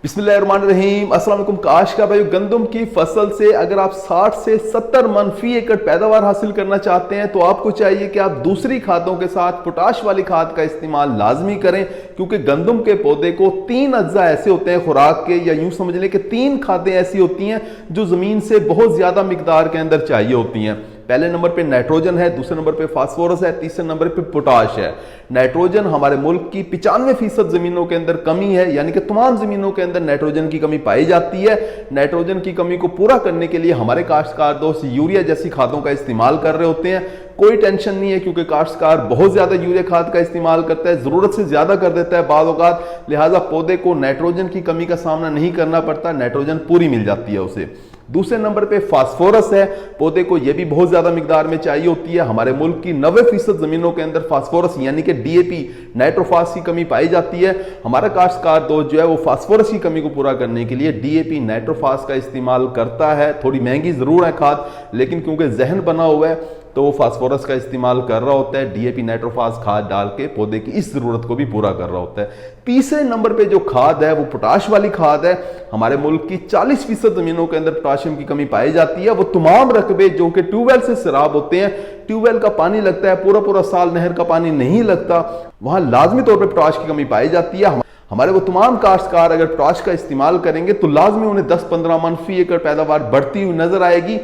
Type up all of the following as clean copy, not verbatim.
बिस्मिल्लाहिर्रहमानिर्रहीम। अस्सलाम वालेकुम। काश का भाई, गंदम की फसल से अगर आप 60 से 70 मन फी एकड़ पैदावार हासिल करना चाहते हैं तो आपको चाहिए कि आप दूसरी खादों के साथ पोटाश वाली खाद का इस्तेमाल लाजमी करें, क्योंकि गंदम के पौधे को 3 अज्जा ऐसे होते हैं खुराक के, या यूं समझ लें कि 3 खादें ऐसी होती हैं जो जमीन से बहुत ज्यादा मिकदार के अंदर चाहिए होती हैं। पहले नंबर पे नाइट्रोजन है, दूसरे नंबर पे फास्फोरस है, तीसरे नंबर पे पोटाश है। नाइट्रोजन हमारे मुल्क की 95% जमीनों के अंदर कमी है, यानी कि तमाम जमीनों के अंदर नाइट्रोजन की कमी पाई जाती है। नाइट्रोजन की कमी को पूरा करने के लिए हमारे काश्तकार दोस्त यूरिया जैसी खादों का इस्तेमाल कर रहे होते हैं। कोई टेंशन नहीं है, क्योंकि काश्तकार बहुत ज्यादा यूरिया खाद का इस्तेमाल करता है, जरूरत से ज्यादा कर देता है बाज़ औक़ात, लिहाजा पौधे को नाइट्रोजन की कमी का सामना नहीं करना पड़ता, नाइट्रोजन पूरी मिल जाती है उसे। दूसरे नंबर पे फास्फोरस है, पौधे को यह भी बहुत ज्यादा मिकदार में चाहिए होती है। हमारे मुल्क की 90% जमीनों के अंदर फास्फोरस यानी कि डीएपी नाइट्रोफास की कमी पाई जाती है। हमारा काश्तकार दोस्त जो है वो फास्फोरस की कमी को पूरा करने के लिए डीएपी नाइट्रोफास का इस्तेमाल करता है। थोड़ी महंगी जरूर है खाद, लेकिन क्योंकि जहन बना हुआ है तो वो फास्फोरस का इस्तेमाल कर रहा होता है, डीएपी नाइट्रोफास खाद डाल के पौधे की इस जरूरत को भी पूरा कर रहा होता है। तीसरे नंबर पे जो खाद है वो पोटाश वाली खाद है। हमारे मुल्क की 40% जमीनों के अंदर पोटाशियम की कमी पाई जाती है। वो तमाम रकबे जो कि ट्यूबवेल से सराब होते हैं, ट्यूबवेल का पानी लगता है पूरा पूरा साल, नहर का पानी नहीं लगता, वहां लाजमी तौर पर पोटाश की कमी पाई जाती है। हमारे वो तमाम काश्तकार अगर पोटाश का इस्तेमाल करेंगे तो लाजमी उन्हें 10-15 मन फी एकड़ पैदावार बढ़ती हुई नजर आएगी।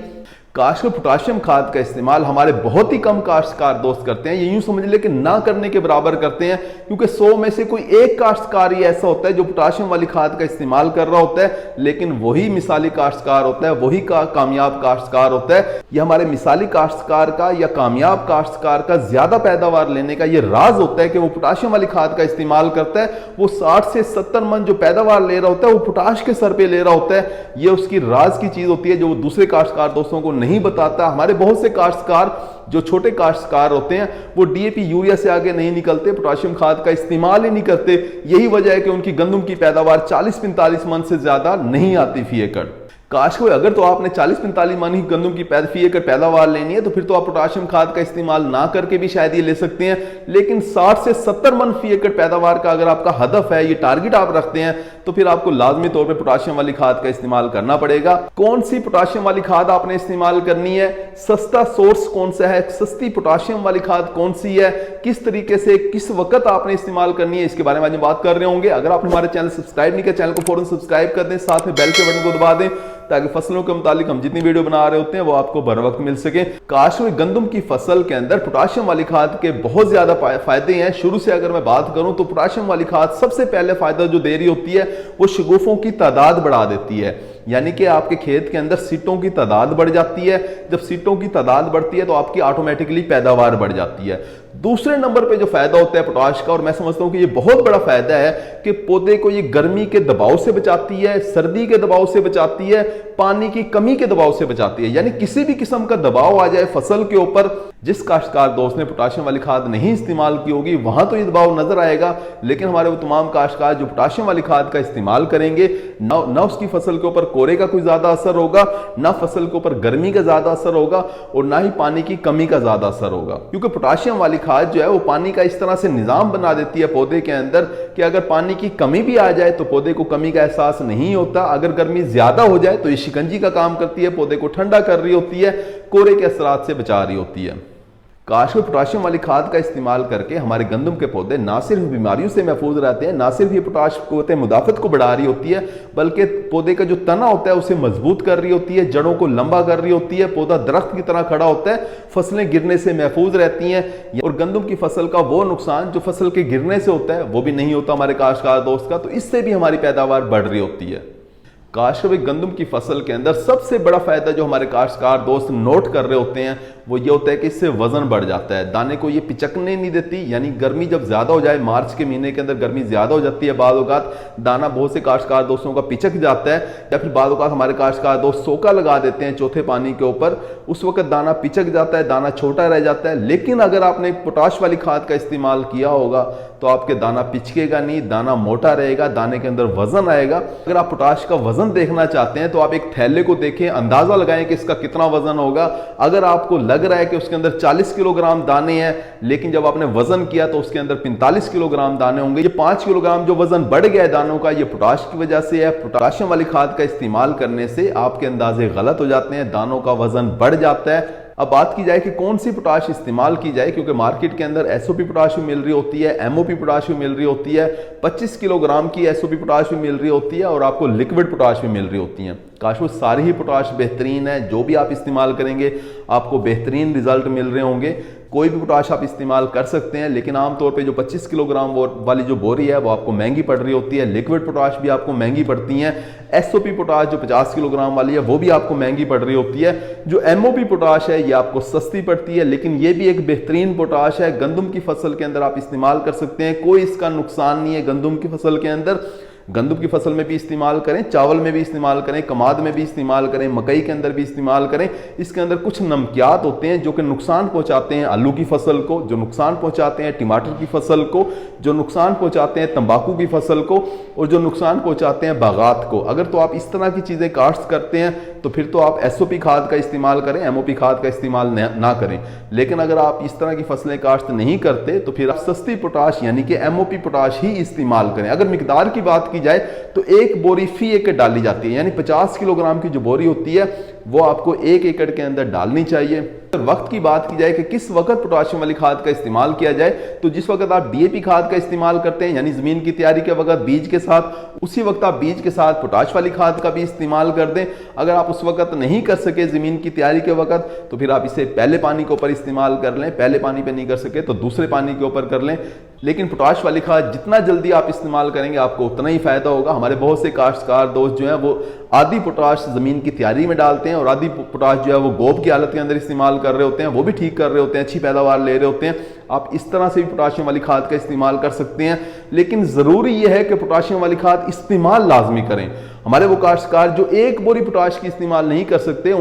काश में पोटाशियम खाद का इस्तेमाल हमारे बहुत ही कम काश्तकार दोस्त करते हैं, ये यूं समझ ले कि ना करने के बराबर करते हैं, क्योंकि 100 में से कोई एक काश्तकार ही ऐसा होता है जो पोटाशियम वाली खाद का इस्तेमाल कर रहा होता है, लेकिन वही मिसाली काश्तकार होता है, वही कामयाब काश्तकार होता है। यह हमारे मिसाली काश्तकार का या कामयाब काश्तकार का ज्यादा पैदावार लेने का ये राज होता है कि वो पोटाशियम वाली खाद का इस्तेमाल करता है। वो 60 से 70 मन जो पैदावार ले रहा होता है वो पोटाश के सर पे ले रहा होता है। ये उसकी राज की चीज होती है जो वो दूसरे काश्तकार दोस्तों को नहीं बताता। हमारे बहुत से काश्तकार जो छोटे काश्तकार होते हैं वो डीएपी यूरिया से आगे नहीं निकलते, पोटाशियम खाद का इस्तेमाल ही नहीं करते। यही वजह है कि उनकी गंदम की पैदावार 40-45 मन से ज्यादा नहीं आती फी एकड़। काश को अगर तो आपने 40-45 मन ही गंदम की फी एकड़ पैदावार लेनी है तो फिर तो आप पोटाशियम खाद का इस्तेमाल ना करके भी शायद ये ले सकते हैं, लेकिन 60 से 70 मन फी एकड़ पैदावार का अगर आपका हदफ है, ये टारगेट आप रखते हैं, तो फिर आपको लाजमी तौर पे पोटाशियम वाली खाद का इस्तेमाल करना पड़ेगा। कौन सी पोटाशियम वाली खाद आपने इस्तेमाल करनी है, सस्ता सोर्स कौन सा है, सस्ती पोटाशियम वाली खाद कौन सी है, किस तरीके से किस वक्त आपने इस्तेमाल करनी है, इसके बारे में आज बात कर रहे होंगे। अगर आपने हमारे चैनल सब्सक्राइब नहीं किया, चैनल को फौरन सब्सक्राइब कर दें, साथ में बेल के बटन को दबा दें ताकि फसलों के मुतालिक हम जितनी वीडियो बना रहे होते हैं वो आपको बर वक्त मिल सके। काश में गंदम की फसल के अंदर पोटाशियम वाली खाद के बहुत ज्यादा फायदे हैं। शुरू से अगर मैं बात करूं तो पोटाशियम वाली खाद सबसे पहले फायदा जो दे रही होती है वो शगुफों की तादाद बढ़ा देती है, यानी कि आपके खेत के अंदर सीटों की तादाद बढ़ जाती है। जब सीटों की तादाद बढ़ती है तो आपकी ऑटोमेटिकली पैदावार बढ़ जाती है। दूसरे नंबर पे जो फायदा होता है पोटाश का, और मैं समझता हूं कि ये बहुत बड़ा फायदा है, कि पौधे को ये गर्मी के दबाव से बचाती है, सर्दी के दबाव से बचाती है, पानी की कमी के दबाव से बचाती है। यानी किसी भी किस्म का दबाव आ जाए फसल के ऊपर, जिस काश्तकार दोस्त ने पोटाशियम वाली खाद नहीं इस्तेमाल की होगी वहां तो ये दबाव नजर आएगा, लेकिन हमारे वो तमाम काश्तकार जो पोटाशियम वाली खाद का इस्तेमाल करेंगे ना उसकी फसल के ऊपर कोरे का कोई ज्यादा असर होगा, ना फसल के ऊपर गर्मी का ज्यादा असर होगा, और ना ही पानी की कमी का ज्यादा असर होगा। क्योंकि पोटाशियम वाली खाद जो है वो पानी का इस तरह से निजाम बना देती है पौधे के अंदर कि अगर पानी की कमी भी आ जाए तो पौधे को कमी का एहसास नहीं होता। अगर गर्मी ज्यादा हो जाए तो ये शिकंजी का काम करती है, पौधे को ठंडा कर रही होती है, कोरे के असरात से बचा रही होती है। काश में पोटाशियम वाली खाद का इस्तेमाल करके हमारे गंदम के पौधे ना सिर्फ बीमारियों से महफूज रहते हैं, ना सिर्फ ये पोटाश क़ुव्वत मुदाफ़त को बढ़ा रही होती है, बल्कि पौधे का जो तना होता है उसे मजबूत कर रही होती है, जड़ों को लंबा कर रही होती है, पौधा दरख्त की तरह खड़ा होता है, फसलें गिरने से महफूज रहती हैं। और गंदम की फसल का वो नुकसान जो फसल के गिरने से होता है वो भी नहीं होता हमारे काश्तकार दोस्त का, तो इससे भी हमारी पैदावार बढ़ रही होती है। काश में गंदम की फसल के अंदर सबसे बड़ा फायदा जो हमारे काश्तकार दोस्त नोट कर रहे होते हैं वो ये होता है कि इससे वजन बढ़ जाता है। दाने को ये पिचकने नहीं देती, यानी गर्मी जब ज्यादा हो जाए, मार्च के महीने के अंदर गर्मी ज्यादा हो जाती है, बाद औक़ात दाना बहुत से काश्तकार दोस्तों का पिचक जाता है, या फिर बाद औक़ात हमारे काश्तकार दोस्त सोका लगा देते हैं चौथे पानी के ऊपर, उस वक्त दाना पिचक जाता है, दाना छोटा रह जाता है। लेकिन अगर आपने पोटाश वाली खाद का इस्तेमाल किया होगा तो आपके दाना पिचकेगा नहीं, दाना मोटा रहेगा, दाने के अंदर वजन आएगा। अगर आप पोटाश का वजन देखना चाहते हैं तो आप एक थैले को देखें, अंदाजा लगाएं कि इसका कितना वजन होगा। अगर आपको लग रहा है कि उसके अंदर 40 किलोग्राम दाने हैं, लेकिन जब आपने वजन किया तो उसके अंदर 45 किलोग्राम दाने होंगे, ये 5 किलोग्राम जो वजन बढ़ गया है दानों का, ये पोटाश की वजह से है। पोटाशियम वाली खाद का इस्तेमाल करने से आपके अंदाजे गलत हो जाते हैं, दानों का वजन बढ़ जाता है। अब बात की जाए कि कौन सी पोटाश इस्तेमाल की जाए, क्योंकि मार्केट के अंदर एसओपी पोटाश भी मिल रही होती है, एमओपी पोटाश भी मिल रही होती है, 25 किलोग्राम की एसओपी पोटाश भी मिल रही होती है और आपको लिक्विड पोटाश भी मिल रही होती है। काशो सारी ही पोटाश बेहतरीन है, जो भी आप इस्तेमाल करेंगे आपको बेहतरीन रिजल्ट मिल रहे होंगे। कोई भी पोटाश आप इस्तेमाल कर सकते हैं, लेकिन आमतौर पे जो 25 किलोग्राम वाली जो बोरी है वो आपको महंगी पड़ रही होती है। लिक्विड पोटाश भी आपको महंगी पड़ती है। एसओपी पोटाश जो 50 किलोग्राम वाली है वो भी आपको महंगी पड़ रही होती है। जो एमओपी पोटाश है ये आपको सस्ती पड़ती है, लेकिन ये भी एक बेहतरीन पोटाश है। गंदम की फसल के अंदर आप इस्तेमाल कर सकते हैं, कोई इसका नुकसान नहीं है। गंदम की फसल के अंदर, गंदम की फसल में भी इस्तेमाल करें, चावल में भी इस्तेमाल करें, कमाद में भी इस्तेमाल करें, मकई के अंदर भी इस्तेमाल करें। इसके अंदर कुछ नमकियात होते हैं जो कि नुकसान पहुंचाते हैं आलू की फसल को, जो नुकसान पहुंचाते हैं टमाटर की फसल को, जो नुकसान पहुंचाते हैं तंबाकू की फसल को और जो नुकसान पहुंचाते हैं बागात को। अगर तो आप इस तरह की चीज़ें काश्त करते हैं तो फिर तो आप एसओपी खाद का इस्तेमाल करें, एमओपी खाद का इस्तेमाल ना करें। लेकिन अगर आप इस तरह की फसलें काश्त नहीं करते तो फिर आप सस्ती पोटाश यानी कि एमओपी पोटाश ही इस्तेमाल करें। अगर मिकदार की बात की जाए तो 1 बोरी फी एकड़ डाली जाती है, यानी 50 किलोग्राम की जो बोरी होती है वो आपको 1 एकड़ के अंदर डालनी चाहिए। वक्त की बात की जाए कि किस वक्त पोटाशियम वाली खाद का इस्तेमाल किया जाए, तो जिस वक्त आप डीएपी खाद का इस्तेमाल करते हैं यानी जमीन की तैयारी के वक्त बीज के साथ, उसी वक्त आप बीज के साथ पोटाश वाली खाद का भी इस्तेमाल कर दें। अगर आप उस वक्त नहीं कर सके जमीन की तैयारी के वक्त तो फिर आप इसे पहले पानी के ऊपर इस्तेमाल कर लें, पहले पानी पे नहीं कर सके तो दूसरे पानी के ऊपर कर लें। लेकिन पोटाश वाली खाद जितना जल्दी आप इस्तेमाल करेंगे आपको उतना ही फायदा होगा। हमारे बहुत से काश्तकार दोस्त जो हैं वो आधी पोटाश जमीन की तैयारी में डालते हैं और आधी पोटाश जो है वो गोब की हालत के अंदर इस्तेमाल कर रहे होते हैं, वो भी ठीक कर रहे होते हैं, अच्छी पैदावार ले रहे होते हैं। आप इस तरह से भी पोटाशियम वाली खाद का इस्तेमाल कर सकते हैं, लेकिन जरूरी यह है कि पोटाशियम वाली खाद इस्तेमाल लाजमी करें। हमारे वो काश्तकार जो 1 बोरी पोटाश की इस्तेमाल नहीं कर सकते,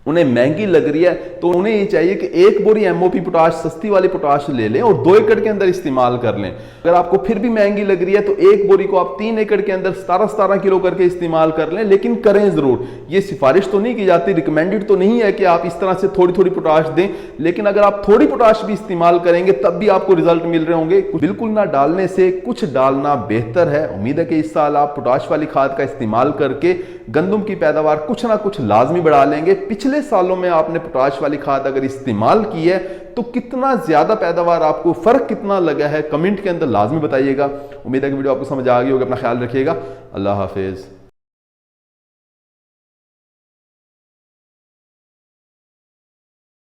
उन्हें महंगी लग रही है, तो उन्हें ये चाहिए कि 1 बोरी एमओपी पोटाश सस्ती वाली पोटाश ले लें और 2 एकड़ के अंदर इस्तेमाल कर लें। अगर आपको फिर भी महंगी लग रही है तो 1 बोरी को आप 3 एकड़ के अंदर 17-17 किलो करके इस्तेमाल कर लें, लेकिन करें जरूर। ये सिफारिश तो नहीं की जाती, रिकमेंडेड तो नहीं है कि आप इस तरह से थोड़ी थोड़ी पोटाश दें, लेकिन अगर आप थोड़ी पोटाश भी इस्तेमाल करेंगे तब भी आपको रिजल्ट मिल रहे होंगे। बिल्कुल ना डालने से कुछ डालना बेहतर है। उम्मीद है कि इस साल आप पोटाश वाली खाद का इस्तेमाल करके गंदम की पैदावार कुछ ना कुछ लाजमी बढ़ा लेंगे। पिछले सालों में आपने पोटाश वाली खाद अगर इस्तेमाल की है तो कितना ज्यादा पैदावार, आपको फर्क कितना लगा है, कमेंट के अंदर लाजमी बताइएगा। उम्मीद है कि वीडियो आपको समझ आ गई होगी। अपना ख्याल रखिएगा। अल्लाह हाफिज।